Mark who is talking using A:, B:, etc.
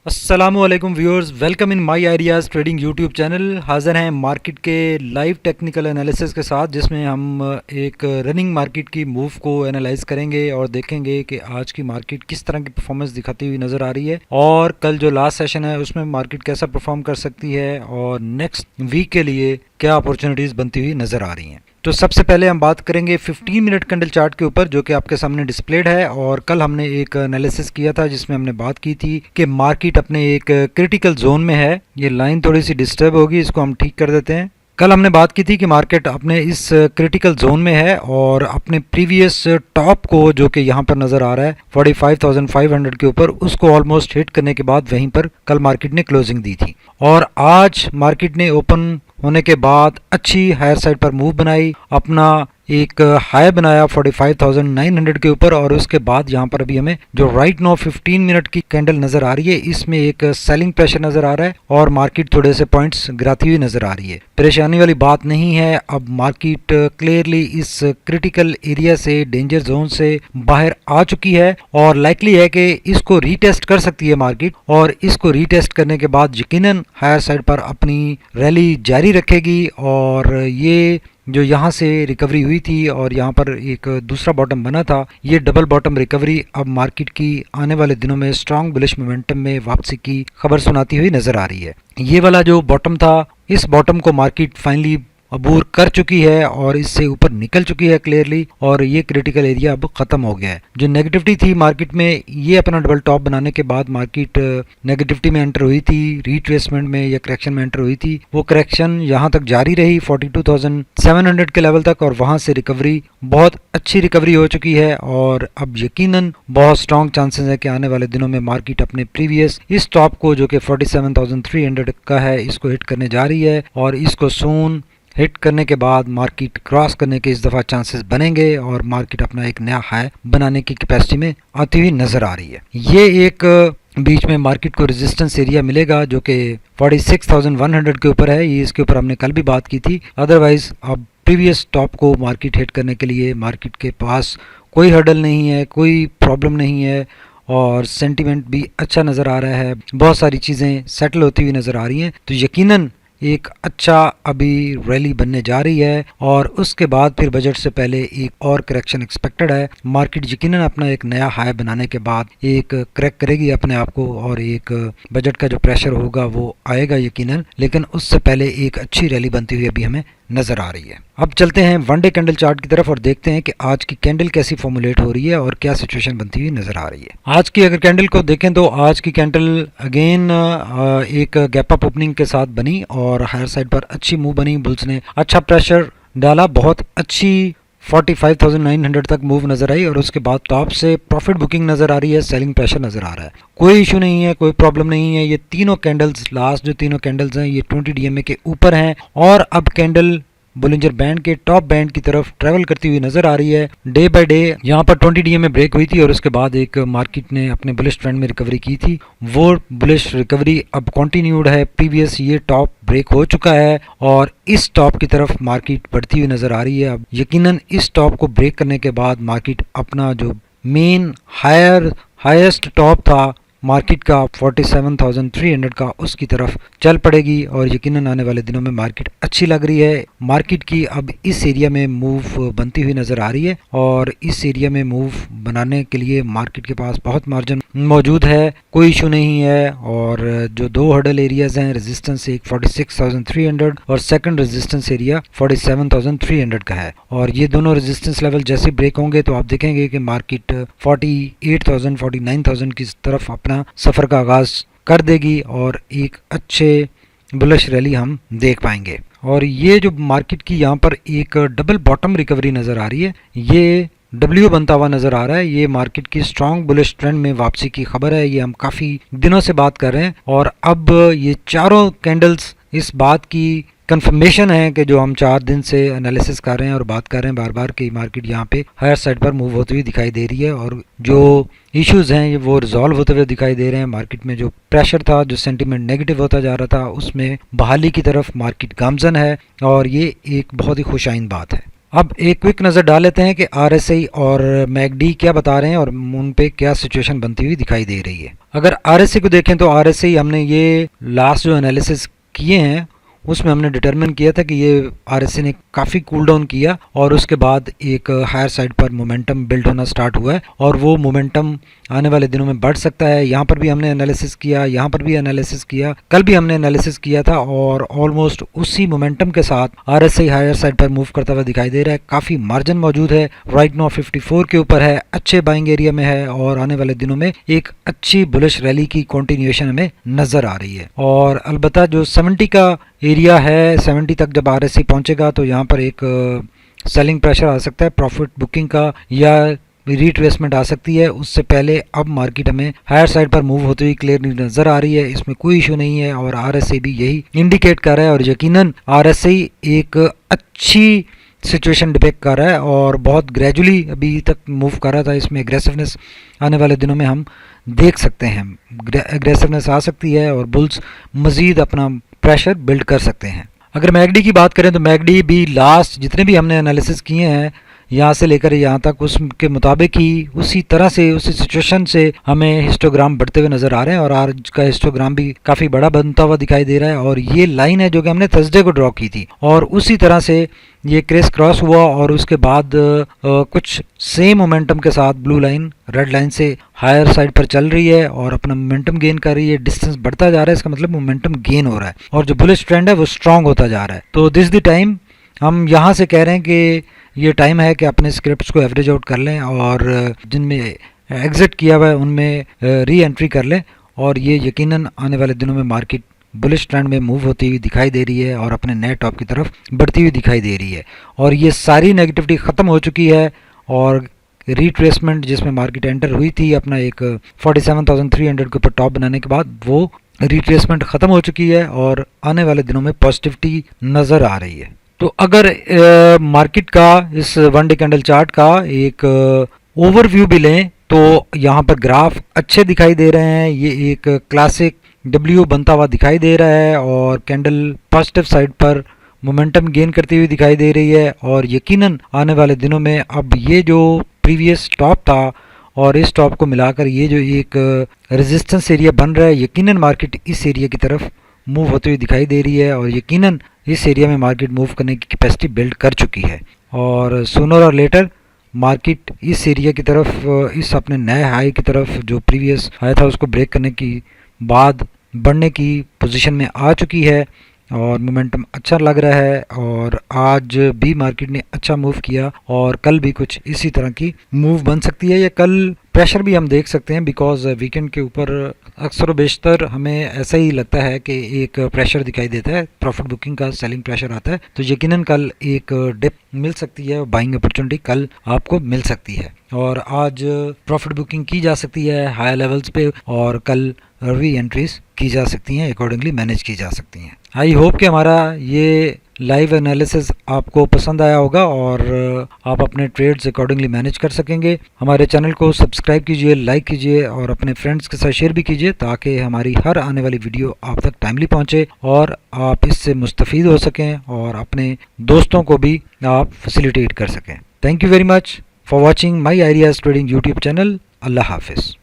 A: अस्सलामुअलैकुम viewers, welcome in my ideas trading YouTube channel. हाज़िर हैं मार्केट के लाइव टेक्निकल एनालिसिस के साथ, जिसमें हम एक रनिंग मार्केट की मूव को एनालाइज करेंगे और देखेंगे कि आज की मार्केट किस तरह की परफॉर्मेंस दिखाती हुई नज़र आ रही है और कल जो लास्ट सेशन है उसमें मार्केट कैसा परफॉर्म कर सकती है और नेक्स्ट वीक के लिए क्या अपॉर्चुनिटीज़ बनती हुई नज़र आ रही हैं। तो सबसे पहले हम बात करेंगे 15 मिनट कैंडल चार्ट के ऊपर, जो कि आपके सामने डिस्प्लेड है। और कल हमने एक एनालिसिस किया था जिसमें हमने बात की थी कि मार्केट अपने एक क्रिटिकल जोन में है। ये लाइन थोड़ी सी डिस्टर्ब होगी, इसको हम ठीक कर देते हैं। कल हमने बात की थी कि मार्केट अपने इस क्रिटिकल जोन में है और अपने प्रीवियस टॉप को, जो कि यहाँ पर नज़र आ रहा है 45,500 के ऊपर, उसको ऑलमोस्ट हिट करने के बाद वहीं पर कल मार्केट ने क्लोजिंग दी थी। और आज मार्केट ने ओपन होने के बाद अच्छी हायर साइड पर मूव बनाई, अपना एक हाई बनाया 45,900 के ऊपर। और उसके बाद यहाँ पर अभी हमें जो राइट नाउ 15 मिनट की कैंडल नज़र आ रही है, इसमें एक सेलिंग प्रेशर नज़र आ रहा है और मार्केट थोड़े से पॉइंट्स गिराती हुई नज़र आ रही है। परेशानी वाली बात नहीं है, अब मार्केट क्लियरली इस क्रिटिकल एरिया से, डेंजर जोन से बाहर आ चुकी है और लाइकली है कि इसको रीटेस्ट कर सकती है मार्केट। और इसको रीटेस्ट करने के बाद यकीनन हायर साइड पर अपनी रैली जारी रखेगी। और ये जो यहाँ से रिकवरी हुई थी और यहाँ पर एक दूसरा बॉटम बना था, ये डबल बॉटम रिकवरी अब मार्केट की आने वाले दिनों में स्ट्रांग बुलिश मोमेंटम में वापसी की खबर सुनाती हुई नजर आ रही है। ये वाला जो बॉटम था, इस बॉटम को मार्केट फाइनली अबूर कर चुकी है और इससे ऊपर निकल चुकी है क्लियरली, और ये क्रिटिकल एरिया अब खत्म हो गया है। जो नेगेटिविटी थी मार्केट में, ये अपना डबल टॉप बनाने के बाद मार्केट नेगेटिविटी में एंटर हुई थी, रीट्रेसमेंट में या करेक्शन में एंटर हुई थी। वो करेक्शन यहाँ तक जारी रही 42,700 के लेवल तक, और वहां से रिकवरी, बहुत अच्छी रिकवरी हो चुकी है। और अब यकीनन बहुत स्ट्रॉन्ग चांसेस है कि आने वाले दिनों में मार्केट अपने प्रीवियस इस टॉप को, जो कि 47,300 का है, इसको हिट करने जा रही है। और इसको सून हिट करने के बाद मार्केट क्रॉस करने के इस दफ़ा चांसेस बनेंगे और मार्केट अपना एक नया हाई बनाने की कैपेसिटी में आती हुई नज़र आ रही है। ये एक बीच में मार्केट को रेजिस्टेंस एरिया मिलेगा जो कि 46,100 के ऊपर है। ये इसके ऊपर हमने कल भी बात की थी। अदरवाइज अब प्रीवियस टॉप को मार्केट हिट करने के लिए मार्केट के पास कोई हर्डल नहीं है, कोई प्रॉब्लम नहीं है और सेंटिमेंट भी अच्छा नज़र आ रहा है। बहुत सारी चीज़ें सेटल होती हुई नज़र आ रही हैं। तो यकीनन एक अच्छा अभी रैली बनने जा रही है और उसके बाद फिर बजट से पहले एक और करेक्शन एक्सपेक्टेड है। मार्केट यकीनन अपना एक नया हाई बनाने के बाद एक क्रैक करेगी अपने आप को और एक बजट का जो प्रेशर होगा वो आएगा यकीनन, लेकिन उससे पहले एक अच्छी रैली बनती हुई अभी हमें नजर आ रही है। अब चलते हैं वन डे कैंडल चार्ट की तरफ और देखते हैं कि आज की कैंडल कैसी फॉर्मुलेट हो रही है और क्या सिचुएशन बनती हुई नजर आ रही है। आज की अगर कैंडल को देखें तो आज की कैंडल अगेन एक गैप अप ओपनिंग के साथ बनी और हायर साइड पर अच्छी मूव बनी। बुल्स ने अच्छा प्रेशर डाला, बहुत अच्छी 45,900 तक मूव नजर आई और उसके बाद टॉप से प्रॉफिट बुकिंग नजर आ रही है, सेलिंग प्रेशर नजर आ रहा है। कोई इशू नहीं है, कोई प्रॉब्लम नहीं है। ये तीनों कैंडल्स, लास्ट जो तीनों कैंडल्स हैं, ये 20 डीएमए के ऊपर हैं और अब कैंडल बोलिंजर बैंड के टॉप बैंड की तरफ ट्रेवल करती हुई नजर आ रही है। डे बाय डे यहाँ पर 20 डीएमए ब्रेक हुई थी और उसके बाद एक मार्केट ने अपने बुलिश ट्रेंड में रिकवरी की थी। वो बुलिश रिकवरी अब कंटिन्यूड है, प्रीवियस ये टॉप ब्रेक हो चुका है और इस टॉप की तरफ मार्केट बढ़ती हुई नजर आ रही है। अब यकीनन इस टॉप को ब्रेक करने के बाद मार्केट अपना जो मेन हाईएस्ट टॉप था मार्केट का 47,300 का, उसकी तरफ चल पड़ेगी और यकीनन आने वाले दिनों में मार्केट अच्छी लग रही है। मार्केट की अब इस एरिया में मूव बनती हुई नजर आ रही है और इस एरिया में मूव बनाने के लिए मार्केट के पास बहुत मार्जिन मौजूद है, कोई इशू नहीं है। और जो दो हर्डल एरियाज हैं, रेजिस्टेंस एक 46,300 और सेकंड रेजिस्टेंस एरिया 47,300 का है। और ये दोनों रेजिस्टेंस लेवल जैसे ब्रेक होंगे तो आप देखेंगे कि मार्केट 48,000 49,000 की तरफ अपना सफर का आगाज कर देगी और एक अच्छे बुलिश रैली हम देख पाएंगे। और ये जो मार्केट की यहाँ पर एक डबल बॉटम रिकवरी नजर आ रही है, ये डब्ल्यू बनता हुआ नजर आ रहा है। ये मार्केट की स्ट्रांग बुलिश ट्रेंड में वापसी की खबर है, ये हम काफी दिनों से बात कर रहे हैं और अब ये चारों कैंडल्स इस बात की कंफर्मेशन है कि जो हम 4 दिन से एनालिसिस कर रहे हैं और बात कर रहे हैं बार बार कि मार्केट यहाँ पे हायर साइड पर मूव होती हुई दिखाई दे रही है और जो इश्यूज हैं वो रिजॉल्व होते हुए दिखाई दे रहे हैं। मार्केट में जो प्रेशर था, जो सेंटीमेंट नेगेटिव होता जा रहा था, उसमें बहाली की तरफ मार्केट गामजन है और ये एक बहुत ही खुशाइन बात है। अब एक क्विक नज़र डाल लेते हैं कि आरएसआई और मैकडी क्या बता रहे हैं और उन पे क्या सिचुएशन बनती हुई दिखाई दे रही है। अगर आरएसआई को देखें तो आरएसआई हमने ये लास्ट जो एनालिसिस किए हैं उसमें हमने डिटरमिन किया था कि ये आरएसआई ने काफ़ी कूल डाउन किया और उसके बाद एक हायर साइड पर मोमेंटम बिल्ड होना स्टार्ट हुआ है और वो मोमेंटम आने वाले दिनों में बढ़ सकता है। यहाँ पर भी हमने एनालिसिस किया, यहाँ पर भी एनालिसिस किया, कल भी हमने एनालिसिस किया था और ऑलमोस्ट उसी मोमेंटम के साथ आरएसआई हायर साइड पर मूव करता हुआ दिखाई दे रहा है। काफ़ी मार्जिन मौजूद है, राइट नाउ 54 के ऊपर है, अच्छे बाइंग एरिया में है और आने वाले दिनों में एक अच्छी बुलिश रैली की कंटिन्यूएशन हमें नजर आ रही है। और अलबत्ता जो 70 का एरिया है, 70 तक जब आरएसआई पहुंचेगा तो यहाँ पर एक सेलिंग प्रेशर आ सकता है प्रॉफिट बुकिंग का या रिट्रेसमेंट आ सकती है। उससे पहले अब मार्केट हमें हायर साइड पर मूव होती हुई क्लियरली नजर आ रही है, इसमें कोई इशू नहीं है और आरएसआई भी यही इंडिकेट कर रहा है और यकीनन आरएसआई एक अच्छी सिचुएशन डिपेक्ट कर रहा है और बहुत ग्रेजुअली अभी तक मूव कर रहा था। इसमें एग्रेसिवनेस आने वाले दिनों में हम देख सकते हैं, एग्रेसिवनेस आ सकती है और बुल्स मजीद अपना प्रेशर बिल्ड कर सकते हैं। अगर मैकडी की बात करें तो मैकडी भी लास्ट जितने भी हमने एनालिसिस किए हैं यहाँ से लेकर यहाँ तक उसके मुताबिक ही उसी तरह से उसी सिचुएशन से हमें हिस्टोग्राम बढ़ते हुए नजर आ रहे हैं और आज का हिस्टोग्राम भी काफ़ी बड़ा बनता हुआ दिखाई दे रहा है और ये लाइन है जो कि हमने थर्सडे को ड्रॉ की थी और उसी तरह से ये क्रेस क्रॉस हुआ और उसके बाद कुछ सेम मोमेंटम के साथ ब्लू लाइन रेड लाइन से हायर साइड पर चल रही है और अपना मोमेंटम गेन कर रही है, डिस्टेंस बढ़ता जा रहा है, इसका मतलब मोमेंटम गेन हो रहा है और जो बुलिश ट्रेंड है वो स्ट्रांग होता जा रहा है। तो दिस द टाइम हम यहाँ से कह रहे हैं कि ये टाइम है कि अपने स्क्रिप्ट्स को एवरेज आउट कर लें और जिनमें एग्जिट किया हुआ है उनमें री एंट्री कर लें और ये यकीनन आने वाले दिनों में मार्केट बुलिश ट्रेंड में मूव होती हुई दिखाई दे रही है और अपने नए टॉप की तरफ बढ़ती हुई दिखाई दे रही है और ये सारी नेगेटिविटी ख़त्म हो चुकी है और रिट्रेसमेंट जिसमें मार्केट एंटर हुई थी अपना एक 47,300 के ऊपर टॉप बनाने के बाद वो रिट्रेसमेंट ख़त्म हो चुकी है और आने वाले दिनों में पॉजिटिविटी नज़र आ रही है। तो अगर मार्केट का इस वन डे कैंडल चार्ट का एक ओवरव्यू भी लें तो यहाँ पर ग्राफ अच्छे दिखाई दे रहे हैं, ये एक क्लासिक डब्ल्यू बनता हुआ दिखाई दे रहा है और कैंडल पॉजिटिव साइड पर मोमेंटम गेन करती हुई दिखाई दे रही है और यकीनन आने वाले दिनों में अब ये जो प्रीवियस टॉप था और इस टॉप को मिलाकर ये जो एक रेजिस्टेंस एरिया बन रहा है, यकीनन मार्केट इस एरिया की तरफ मूव होती हुई दिखाई दे रही है और यकीनन इस एरिया में मार्केट मूव करने की कैपेसिटी बिल्ड कर चुकी है और सूनर और लेटर मार्केट इस एरिया की तरफ इस अपने नए हाई की तरफ जो प्रीवियस हाई था उसको ब्रेक करने की बाद बढ़ने की पोजीशन में आ चुकी है और मोमेंटम अच्छा लग रहा है और आज भी मार्केट ने अच्छा मूव किया और कल भी कुछ इसी तरह की मूव बन सकती है या कल प्रेशर भी हम देख सकते हैं बिकॉज वीकेंड के ऊपर अक्सर बेशतर हमें ऐसा ही लगता है कि एक प्रेशर दिखाई देता है, प्रॉफिट बुकिंग का सेलिंग प्रेशर आता है तो यकीनन कल एक डिप मिल सकती है, बाइंग अपॉर्चुनिटी कल आपको मिल सकती है और आज प्रॉफिट बुकिंग की जा सकती है हाई लेवल्स पे और कल री एंट्रीज की जा सकती हैं, अकॉर्डिंगली मैनेज की जा सकती हैं। आई होप कि हमारा ये लाइव एनालिसिस आपको पसंद आया होगा और आप अपने ट्रेड्स अकॉर्डिंगली मैनेज कर सकेंगे। हमारे चैनल को सब्सक्राइब कीजिए, लाइक कीजिए और अपने फ्रेंड्स के साथ शेयर भी कीजिए ताकि हमारी हर आने वाली वीडियो आप तक टाइमली पहुंचे और आप इससे मुस्तफ़ीद हो सकें और अपने दोस्तों को भी आप फैसिलिटेट कर सकें। Thank you very much for watching my ideas trading YouTube channel. अल्लाह हाफिज़।